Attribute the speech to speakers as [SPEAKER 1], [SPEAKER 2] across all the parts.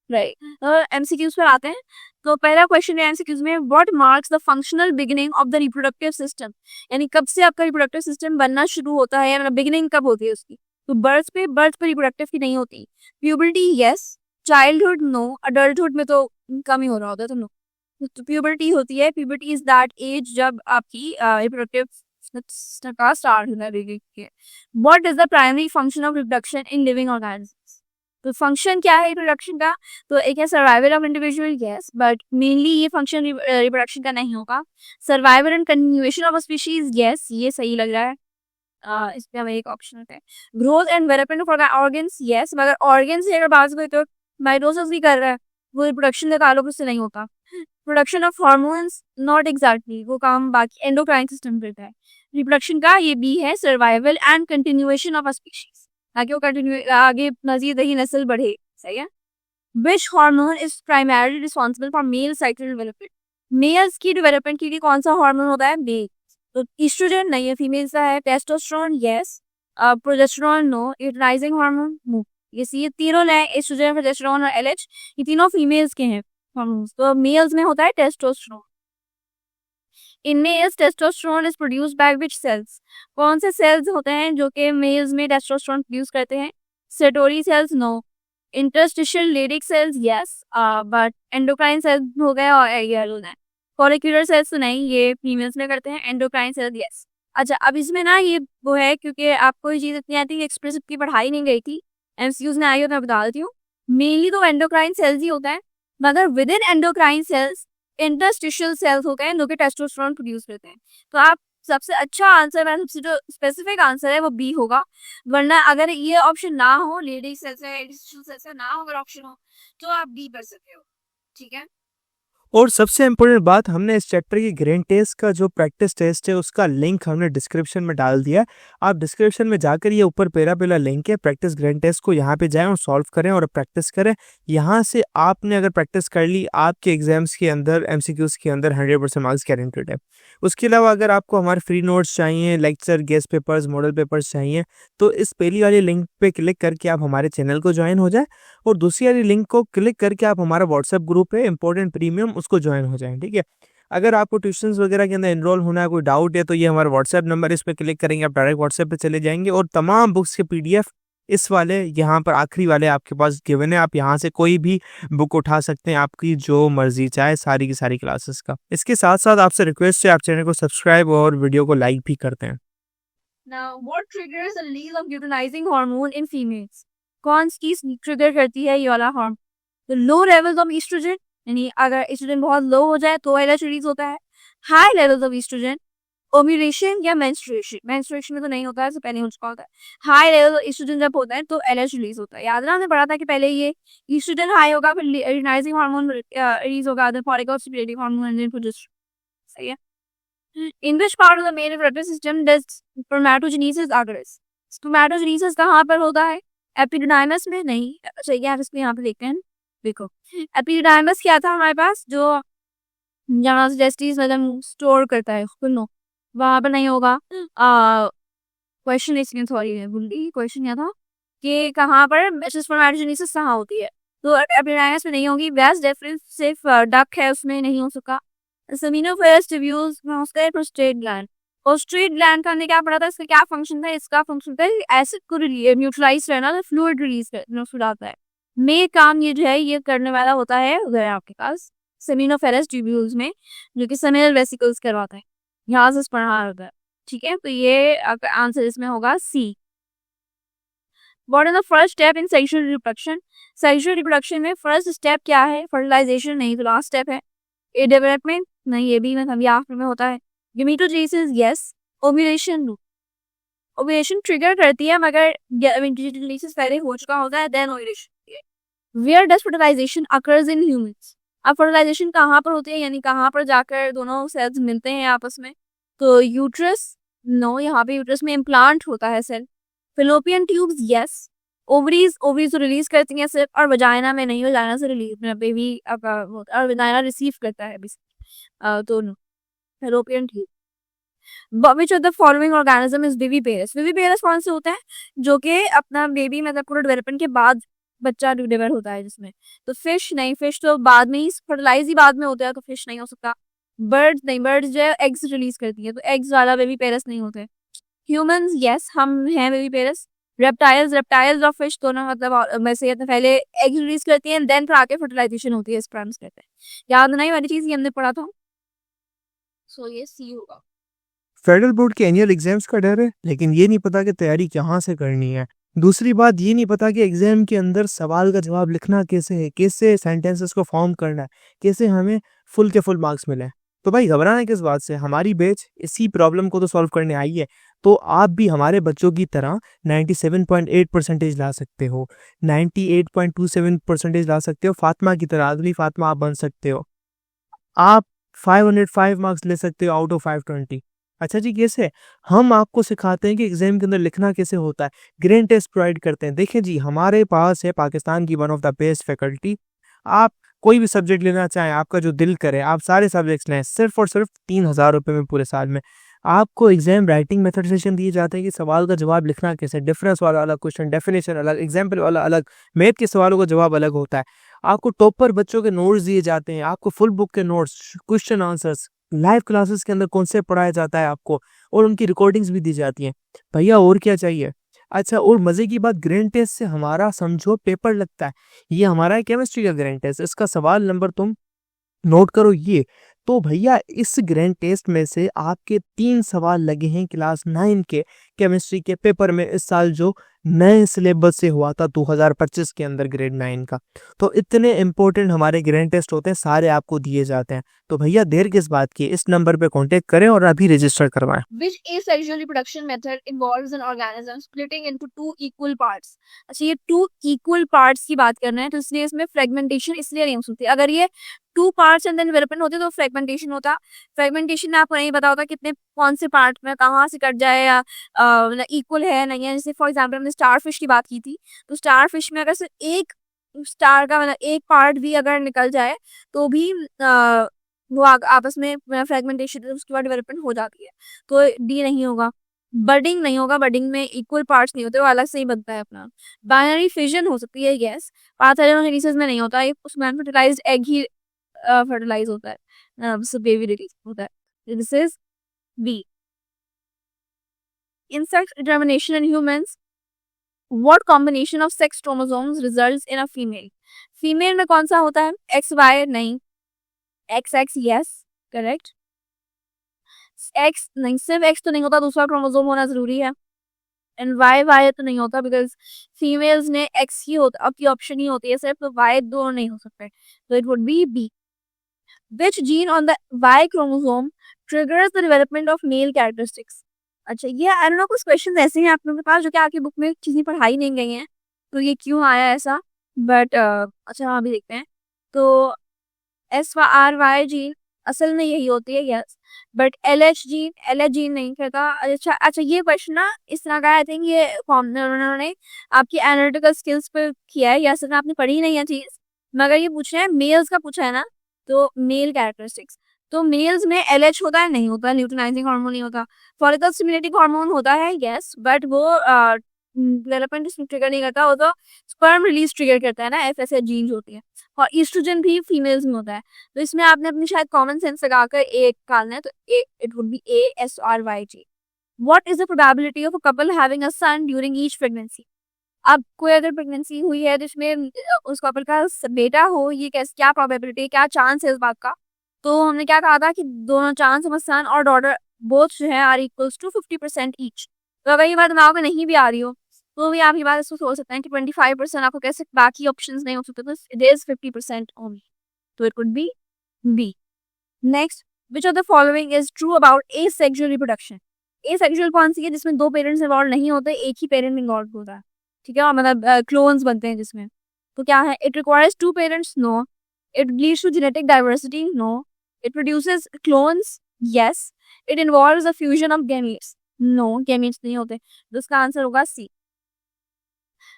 [SPEAKER 1] Right. MCQs पर आते हैं। तो पहला क्वेश्चन है एमसीक्यूज में, what marks the functional beginning of the reproductive system, यानी कब से आपका रिप्रोडक्टिव सिस्टम बनना शुरू होता है, मतलब बिगिनिंग कब होती है उसकी। तो बर्थ पे रिप्रोडक्टिव की नहीं होती। Puberty yes, childhood no, adulthood में तो कम ही हो रहा होता है तो नो। तो प्यूबर्टी होती है, प्यूबर्टी इज दैट एज जब आपकी रिप्रोडक्टिव का स्टार्ट होना है। What is the primary function of reproduction in living organisms, तो फंक्शन क्या है रिप्रोडक्शन का। तो एक है survival of individual, yes, but mainly ये फंक्शन रिप्रोडक्शन का नहीं होगा। Survival and continuation of a species, yes, ये सही लग रहा है। इस पे हमें एक ऑप्शन होता है। Growth and development of organs, yes, मगर ऑर्गन से अगर बात करें तो माइटोसिस भी कर रहा है, वो रिप्रोडक्शन का ताल्लुक उससे नहीं होता। Production of hormones, not exactly, वो काम बाकी एंडोक्राइन सिस्टम करता है। रिप्रोडक्शन का ये बी है, survival and continuation of a species, ताकि वो कंटिन्यू आगे मजीद ही नस्ल बढ़े। सही है। Which hormone is primarily responsible for male cycle development, males की डेवलपमेंट के लिए कौन सा हार्मोन होता है, मेल। तो ईस्ट्रोजन नहीं है, फीमेल्स का है। Testosterone yes, progesterone no, utilizing hormone no. ये तीनों ने ईस्ट्रोजन, प्रोजेस्टेरोन और एलएच, ये तीनों फीमेल्स के हैं हार्मोन्स। तो मेल्स में होता है testosterone. In males testosterone is produce by which cells, कौन से सेल्स होते हैं जो कि मेल्स में टेस्टोस्टेरोन प्रोड्यूस करते हैं। Sertoli cells no, interstitial leydig cells yes, but endocrine cells हो गए और ये होना है। फॉलिकुलर सेल्स तो नहीं, ये फीमेल्स में करते हैं। Endocrine cells yes. अच्छा, अब इसमें ना ये वो है, क्योंकि आपको ये चीज इतनी आती है, एक्सप्रेसिव की पढ़ाई नहीं गई थी, एमसीक्यूज में आई हो, मैं बता देती हूँ। मेनली तो एंडोक्राइन सेल्स ही होता है, मगर with in endocrine cells interstitial cells होते हैं जो कि टेस्टोस्टेरोन प्रोड्यूस करते हैं। तो आप सबसे अच्छा आंसर, सबसे जो स्पेसिफिक आंसर है वो बी होगा। वरना अगर ये ऑप्शन ना हो, लेडी सेल्स है, इंटरस्टिशियल सेल्स है ना हो, अगर ऑप्शन हो तो आप बी कर सकते हो। ठीक है।
[SPEAKER 2] और सबसे इम्पोर्टेंट बात, हमने इस चैप्टर की ग्रेन टेस्ट का जो प्रैक्टिस टेस्ट है उसका लिंक हमने डिस्क्रिप्शन में डाल दिया है। आप डिस्क्रिप्शन में जाकर ये ऊपर पहला लिंक है, प्रैक्टिस ग्रेन टेस्ट को यहाँ पे जाएं और सॉल्व करें और प्रैक्टिस करें। यहाँ से आपने अगर प्रैक्टिस कर ली, आपके एग्जाम्स के अंदर एमसीक्यूज के अंदर 100% मार्क्स गारंटेड है। उसके अलावा अगर आपको हमारे फ्री नोट्स चाहिए, lecture, guest papers, model papers चाहिए, तो इस पहली वाली लिंक पे क्लिक करके आप हमारे चैनल को ज्वाइन हो जाए, और दूसरी वाली लिंक को क्लिक करके आप हमारा व्हाट्सएप ग्रुप है इंपॉर्टेंट प्रीमियम, उसको ज्वाइन हो जाएं। ठीक है। अगर आपको ट्यूशंस वगैरह के अंदर एनरोल होना है, कोई डाउट है, तो ये हमारा व्हाट्सएप नंबर, इस पर क्लिक करेंगे आप डायरेक्ट व्हाट्सएप पे चले जाएंगे, और तमाम बुक्स के पीडीएफ इस वाले यहाँ पर आखिरी वाले आपके पास गिवन है। आप यहाँ से कोई भी बुक उठा सकते हैं, आपकी जो मर्जी चाहे, सारी की सारी क्लासेस का। इसके साथ साथ आपसे रिक्वेस्ट है, आप चैनल को सब्सक्राइब और वीडियो को लाइक भी करते हैं।
[SPEAKER 1] Now, what triggers the release of luteinizing hormone in females? कौन सी चीज ट्रिगर करती है ये वाला हार्मोन। तो लो लेवल्स ऑफ ईस्ट्रोजन, यानी अगर ईस्ट्रोजन बहुत लो हो जाए तो एलएच रिलीज होता है। High levels of estrogen, ovulation या मेंस्ट्रुएशन, मेंस्ट्रुएशन में तो नहीं होता है, इससे पहले हो चुका होता है। हाई लेवल ईस्ट्रोजन जब होता है तो एलएच रिलीज होता है। याद रहा, हमने पढ़ा था कि पहले ये ईस्ट्रोजन हाई होगा, फिर लुटेनाइजिंग हार्मोन रिलीज होगा, then follicle stimulating hormone and then progesterone. सही है। In which part of the male reproductive system does spermatogenesis occurs? Spermatogenesis कहाँ पर होता है? एपिडिडाइमस में नहीं। अच्छा, ये आप इसको यहाँ पे देखते हैं। देखो, एपिडिडाइमस क्या था हमारे पास, जो जहाँ से टेस्टिस मतलब स्टोर करता है, सुनो, वहां पर नहीं होगा। क्वेश्चन इसमें सॉरी है, भूल गई क्वेश्चन क्या था कि कहाँ पर स्पर्मेटोजेनेसिस कहाँ होती है। तो एपिडिडाइमस में नहीं होगी। बेस्ट डिफरेंस सिर्फ डक है, उसमें नहीं हो सका। सेमिनोफेरस ट्यूब्यूल्स में उसका है प्रोस्टेट ग्लैंड। प्रोस्टेट ग्लैंड का हमने क्या पढ़ा था, इसका क्या फंक्शन था, इसका फंक्शन था एसिड को न्यूट्रलाइज करना, तो फ्लूइड रिलीज करता है। में काम ये जो है ये करने वाला होता है उधर आपके पास सेमिनोफेरस ट्यूब्यूल्स में, जो कि सेमिनल वेसिकल्स करवाता है। यहाँ से पढ़ा होता है। ठीक है, तो ये आंसर इसमें होगा C. What is the first step in sexual reproduction, sexual reproduction में फर्स्ट स्टेप क्या है, फर्टिलाइजेशन नहीं, तो लास्ट स्टेप है। ए डेवलपमेंट नहीं, ये भी मतलब ये आखिर में होता है। Gametogenesis yes, ovulation no. Ovulation trigger करती है, मगर गेमेटोजेनेसिस पहले हो चुका होता है, then ovulation. Where does fertilization occurs in humans, अब फर्टिलाइजेशन कहाँ पर होती है, यानी कहाँ पर जाकर दोनों सेल्स मिलते हैं आपस में। तो यूट्रस नो, यहाँ पे यूट्रस में इम्प्लांट होता है cell. Fallopian tubes yes, ovaries ovaries तो रिलीज करती हैं सिर्फ, और वजाइना में नहीं, वजाइना से रिलीज बेबी आपका और वजाइना रिसीव करता है दोनों। Fallopian tube. Which of the following organism is viviparous, viviparous कौन से होते हैं जो कि अपना बेबी मतलब पूरा डेवलपमेंट के बाद बच्चा डिलीवर होता है जिसमें। तो फिश नहीं, फिश तो बाद में ही, फर्टिलाइज ही बाद में होता है, तो फिश नहीं हो सकता। बर्ड नहीं, बर्ड जो है एग्स रिलीज करती है, तो एग्स वाला बेबी पेरस नहीं होते। ह्यूमंस यस, हम हैं बेबी पेरस। रेप्टाइल्स और फिश दोनों मतलब वैसे पहले एग रिलीज करती है, देन फिर आके फर्टिलाइजेशन होती है, स्पर्म्स कहते हैं। याद नहीं वाली चीज, ये हमने पढ़ा था। सो ये सी होगा।
[SPEAKER 2] फेडरल बोर्ड के एनुअल एग्जाम्स का डर है, लेकिन ये नहीं पता कि तैयारी कहाँ से करनी है। दूसरी बात ये नहीं पता कि एग्जाम के अंदर सवाल का जवाब लिखना कैसे है, कैसे सेंटेंसेस को फॉर्म करना है, कैसे हमें फुल के फुल मार्क्स मिले। तो भाई घबराना किस बात से, हमारी बैच इसी प्रॉब्लम को तो सॉल्व करने आई है। तो आप भी हमारे बच्चों की तरह 97.8 परसेंटेज ला सकते हो, 98.27 परसेंटेज ला सकते हो, फातिमा की तरह, अगली फातिमा आप बन सकते हो। आप 505 मार्क्स ले सकते हो आउट ऑफ 520। अच्छा जी, कैसे? हम आपको सिखाते हैं कि एग्जाम के अंदर लिखना कैसे होता है, ग्रेड टेस्ट प्रोवाइड करते हैं। देखिए जी, हमारे पास है पाकिस्तान की one of the best faculty. आप कोई भी सब्जेक्ट लेना चाहें, आपका जो दिल करे, आप सारे सब्जेक्ट्स लें, सिर्फ और सिर्फ 3000 रुपये में पूरे साल में। आपको एग्जाम राइटिंग मेथड सेशन दिए जाते हैं कि सवाल का जवाब लिखना कैसे, डिफरेंस वाला अलग क्वेश्चन, डेफिनेशन अलग, एग्जाम्पल वाला अलग, मैथ के सवालों का जवाब अलग होता है। आपको टॉपर बच्चों के नोट्स दिए जाते हैं, आपको फुल बुक के notes, question answers, live classes के अंदर कॉन्सेप्ट पढ़ाया जाता है आपको, और उनकी रिकॉर्डिंग्स भी दी जाती हैं। भैया और क्या चाहिए? अच्छा, और मजे की बात, ग्रैंड टेस्ट से हमारा समझो पेपर लगता है। ये हमारा है केमिस्ट्री का ग्रैंड टेस्ट, इसका सवाल नंबर तुम नोट करो ये। तो भैया इस ग्रैंड टेस्ट में से आपके 3 सवाल लगे हैं क्लास 9 के केमिस्ट्री के पेपर में, इस साल जो नए सिलेबस से हुआ था 2025 के अंदर ग्रेड 9 का। तो इतने इंपॉर्टेंट हमारे ग्रैंड टेस्ट होते हैं, सारे आपको दिए जाते हैं। तो भैया देर किस बात की, इस नंबर पे कांटेक्ट करें और अभी रजिस्टर करवाएं।
[SPEAKER 1] Which asexual reproduction method involves an organism splitting into two equal parts? अच्छा, ये two equal parts की बात कर रहे हैं, तो इसलिए इसमें fragmentation इसलिए नहीं हो सकती। अगर ये two parts and then development होते तो fragmentation होता। fragmentation में आपको नहीं पता होता कितने कौन से पार्ट में कहाँ से कट जाए, या मतलब इक्वल है नहीं है। जैसे फॉर एग्जाम्पल हमने स्टार फिश की बात की थी, तो स्टार फिश में अगर सिर्फ एक स्टार का मतलब एक पार्ट भी अगर निकल जाए तो भी वो आपस में फ्रेगमेंटेशन, उसके बाद डेवलपमेंट हो जाती है। तो डी नहीं होगा। बडिंग नहीं होगा, बडिंग में इक्वल पार्ट्स नहीं होते, वो अलग से ही बनता है अपना। बाइनरी फिजन हो सकती है, यस। पार्थेनोजेनेसिस में नहीं होता, उसमें अनफर्टिलाइज्ड एग ही फर्टिलाइज होता है, बेबी रिलीज होता है। This is B. In sex determination in humans, what combination of sex chromosomes results in a female? Female में कौन सा होता है? XY नहीं, XX yes, करेक्ट। X नहीं, सिर्फ X तो नहीं होता, दूसरा क्रोमोसोम होना जरूरी है। एंड Y तो नहीं होता, बिकॉज फीमेल्स ने X ही होता, अब की ऑप्शन ही होती है सिर्फ, तो Y दोनों नहीं हो सकते। तो it would B B. Which gene on the Y chromosome triggers the development of male characteristics? अच्छा, ये आई डोंट नो, कुछ क्वेश्चन ऐसे हैं आप लोगों के पास जो कि आपकी बुक में चीजें पढ़ाई नहीं गई हैं, तो ये क्यों आया ऐसा, बट अच्छा हाँ, अभी देखते हैं। तो SRY जीन असल में यही होती है, यस। बट LH जीन नहीं कहता। अच्छा ये क्वेश्चन ना इस तरह का, आई थिंक ये उन्होंने आपकी एनालिटिकल स्किल्स पे किया है, या असल में आपने पढ़ी नहीं है चीज, मगर ये पूछ रहे हैं मेल्स का पूछा है ना, तो मेल कैरेक्टरिस्टिक्स। तो मेल्स में LH होता है नहीं होता, ल्यूटिनाइजिंग हार्मोन नहीं होता। फॉलिकल स्टिमुलेटिंग हार्मोन होता है, यस, बट वो डेवलपमेंट ट्रिगर नहीं करता, वो तो स्पर्म रिलीज ट्रिगर करता है ना, FSH जीन्स होती है। और ईस्ट्रोजन भी फीमेल्स में होता है। तो इसमें आपने अपनी शायद कॉमन सेंस लगाकर ए निकालना है, तो it would be ASRYG। What is the probability of a couple having a son during each pregnancy? अब कोई अगर प्रेगनेंसी हुई है जिसमें उस कपल का बेटा हो, ये क्या प्रोबेबिलिटी है, क्या चांस है इस बात का? तो हमने क्या कहा था कि दोनों चांस ऑफ सन और डॉटर बोथ जो है आर इक्वल्स टू 50% ईच। तो अगर ये बात दिमाग में नहीं भी आ रही हो, तो भी आप ये बात इसको सोच सकते हैं कि 25% आपको कैसे, बाकी ऑप्शंस नहीं हो सकते, तो इट इज 50% ओनली। तो it could be B. Next, which of the following is true about asexual reproduction? Asexual कौन सी है? जिसमें दो पेरेंट्स इन्वॉल्व नहीं होते, एक ही पेरेंट इन्वॉल्व होता है, ठीक है, और मतलब क्लोन्स बनते हैं जिसमें। तो क्या है? It requires two parents, no. It leads to genetic diversity, no. It produces clones, yes. It involves the fusion of gametes, no, gametes नहीं होते। तो इसका आंसर होगा C.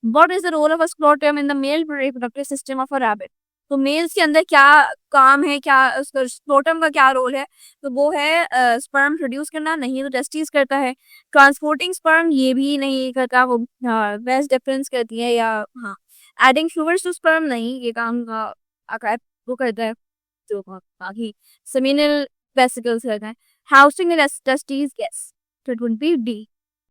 [SPEAKER 1] What is the role of a scrotum in the male reproductive system of a rabbit? तो mails के अंदर क्या काम है, क्या उसका स्क्रोटम का क्या रोल है? तो वो है स्पर्म प्रोड्यूस करना, नहीं तो टेस्टिस करता है। ट्रांसपोर्टिंग स्पर्म ये भी नहीं करता, वो वेस्ट डिफरेंस करती है, या हाँ एडिंग शुगर्स टू स्पर्म नहीं, ये काम आकार वो करता है जो बाकी सेमिनल वेसिकल्स करता है. Housing in testis, yes, so it would be D.